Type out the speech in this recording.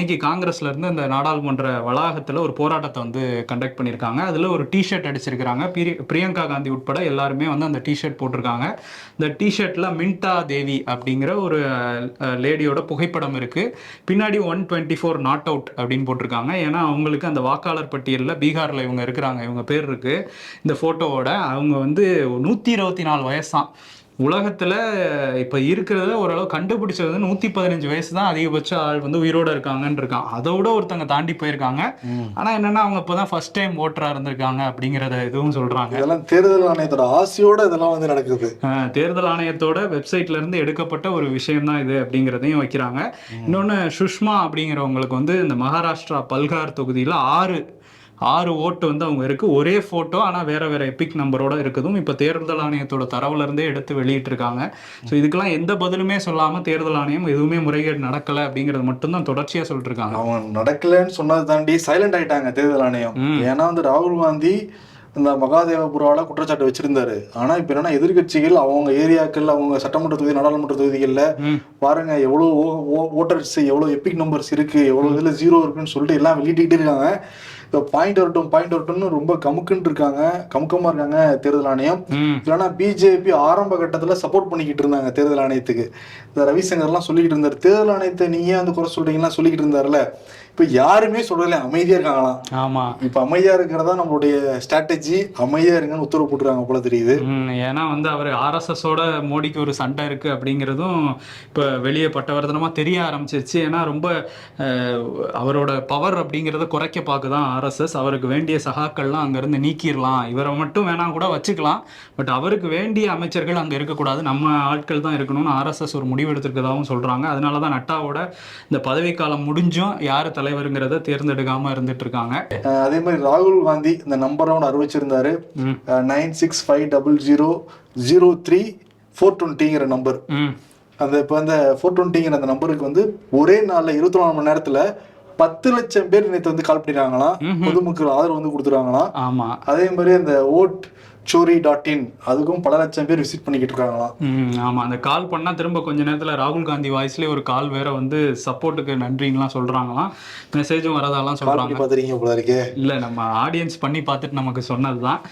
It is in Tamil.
இன்னைக்கு காங்கிரஸ்ல இருந்து அந்த நாடாளுமன்ற வளாகத்துல ஒரு போராட்டத்தை வந்து கண்டக்ட் பண்ணியிருக்காங்க. அதுல ஒரு டிஷர்ட் அடிச்சிருக்கிறாங்க. பிரியங்கா காந்தி உட்பட எல்லாருமே வந்து அந்த டிஷர்ட் போட்டிருக்காங்க. இந்த டிஷர்ட்ல மின்டா தேவி அப்படிங்கிற ஒரு லேடியோட புகைப்படம் இருக்கு. பின்னாடி 124 நாட் அவுட் அப்படின்னு போட்டிருக்காங்க. ஏன்னா அவங்களுக்கு அந்த வாக்காளர் பட்டியலில் பீகார்ல இவங்க இருக்கிறாங்க, இவங்க பேர் இருக்கு இந்த போட்டோவோட. அவங்க வந்து 124 வயசாம். உலகத்துல இப்ப இருக்கிறத ஓரளவு கண்டுபிடிச்சது 115 வயசு தான் அதிகபட்ச ஆள் வந்து உயிரோட இருக்காங்கன்னு இருக்கான். அதோட ஒருத்தங்க தாண்டி போயிருக்காங்க. ஆனா என்னன்னா அவங்க இப்பதான் ஃபர்ஸ்ட் டைம் ஓட்டரா இருந்திருக்காங்க அப்படிங்கறத இதுவும் சொல்றாங்க. இதெல்லாம் தேர்தல் ஆணையத்தோட ஆசையோட இதெல்லாம் வந்து நடக்குது. தேர்தல் ஆணையத்தோட வெப்சைட்ல இருந்து எடுக்கப்பட்ட ஒரு விஷயம் தான் இது அப்படிங்கிறதையும் வைக்கிறாங்க. இன்னொன்னு சுஷ்மா அப்படிங்கிறவங்களுக்கு வந்து இந்த மகாராஷ்டிரா பல்கார் தொகுதியில ஆறு ஓட்டு வந்து அவங்க இருக்கு. ஒரே போட்டோ ஆனா வேற வேற எபிக் நம்பரோட இருக்குதும் இப்ப தேர்தல் ஆணையத்தோட தரவுல இருந்தே எடுத்து வெளியிட்டு இருக்காங்க. ஸோ இதுக்கெல்லாம் எந்த பதிலுமே சொல்லாம தேர்தல் ஆணையம் எதுவுமே முறைகேடு நடக்கல அப்படிங்கறது மட்டும் தான் தொடர்ச்சியா சொல்லிட்டு இருக்காங்க. அவங்க நடக்கலன்னு சொன்னதை தாண்டி சைலண்ட் ஆயிட்டாங்க தேர்தல் ஆணையம். ஏன்னா வந்து ராகுல் காந்தி இந்த மகாதேவபுராவில் குற்றச்சாட்டு வச்சிருந்தாரு. ஆனா இப்ப என்னன்னா எதிர்கட்சிகள் அவங்க ஏரியாக்கள், அவங்க சட்டமன்ற தொகுதி, நாடாளுமன்ற தொகுதிகள்ல பாருங்க எவ்வளவு ஓட்டர்ஸ், எவ்வளவு எபிக் நம்பர்ஸ் இருக்கு, எவ்வளவு இதுல ஜீரோ இருக்குன்னு சொல்லிட்டு எல்லாம் வெளியிட்டு இருக்காங்க. இப்போ பாயிண்ட் வரட்டும்னு ரொம்ப கமுக்கமா இருக்காங்க தேர்தல் ஆணையம். இல்லைன்னா பிஜேபி ஆரம்ப கட்டத்துல சப்போர்ட் பண்ணிக்கிட்டு இருந்தாங்க தேர்தல் ஆணையத்துக்கு. இந்த ரவிசங்கர்லாம் சொல்லிக்கிட்டு இருந்தாரு, தேர்தல் ஆணையத்தை நீங்க வந்து குறை சொல்றீங்கலாம் சொல்லிக்கிட்டு இருந்தாருல. இப்ப யாருமே சொல்றதுல அமைதியா இருக்காங்களாம். ஆமா, இப்ப அமைதியா இருக்கிறதா நம்மளுடைய ஸ்ட்ராட்டஜி. அமைதியா இருங்கன்னு உத்தரவு போட்டுருக்காங்க போல தெரியுது. ஏன்னா வந்து அவர் ஆர்எஸ்எஸோட மோடிக்கு ஒரு சண்டை இருக்கு அப்படிங்கிறதும் இப்ப வெளியே பட்டவர்த்தனமா தெரிய ஆரம்பிச்சிருச்சு. ஏன்னா ரொம்ப அவரோட பவர் அப்படிங்கிறத குறைக்க பார்க்குதான் ஆர்எஸ்எஸ். அவருக்கு வேண்டிய சகாக்கள்லாம் அங்கிருந்து நீக்கிடலாம், இவரை மட்டும் வேணா கூட வச்சுக்கலாம், பட் அவருக்கு வேண்டிய அமைச்சர்கள் அங்க இருக்கக்கூடாது, நம்ம ஆட்கள் தான் இருக்கணும்னு ஆர்எஸ்எஸ் ஒரு முடிவு எடுத்திருக்கதாகவும் சொல்றாங்க. அதனாலதான் நட்டாவோட இந்த பதவிக்காலம் முடிஞ்சும் யாரு தலைவருங்கிறத தேர்ந்தெடுக்காம இருந்துட்டு இருக்காங்க. அதே மாதிரி ராகுல் காந்தி இந்த நம்பரை அறிவிச்சிருந்தாரு, 9650030420 நம்பர். அந்த இப்போ அந்த 420 அந்த நம்பருக்கு வந்து ஒரே நாள்ல 24 மணி நேரத்துல 10 லட்சம் பேர் நேற்று வந்து கால் பண்ணிருக்காங்களாம். பொதுமக்கள் ஆதரவு வந்து கொடுத்துருக்காங்களாம். ஆமா, அதே மாதிரி அந்த vote.chori.in அதுக்கும் பல லட்சம் பேர் விசிட் பண்ணிக்கிட்டு இருக்காங்களாம். ஆமா, அந்த கால் பண்ணா திரும்ப கொஞ்ச நேரத்துல ராகுல் காந்தி வாய்ஸ்லயே ஒரு கால் வேற வந்து சப்போர்ட்டுக்கு நன்றிங்கலாம் சொல்றாங்களாம். மெசேஜும் வரதெல்லாம் சொல்றாங்க. பாத்துறீங்க போல இருக்கே. இல்ல, நம்ம ஆடியன்ஸ் பண்ணி பார்த்துட்டு நமக்கு சொன்னதுதான்.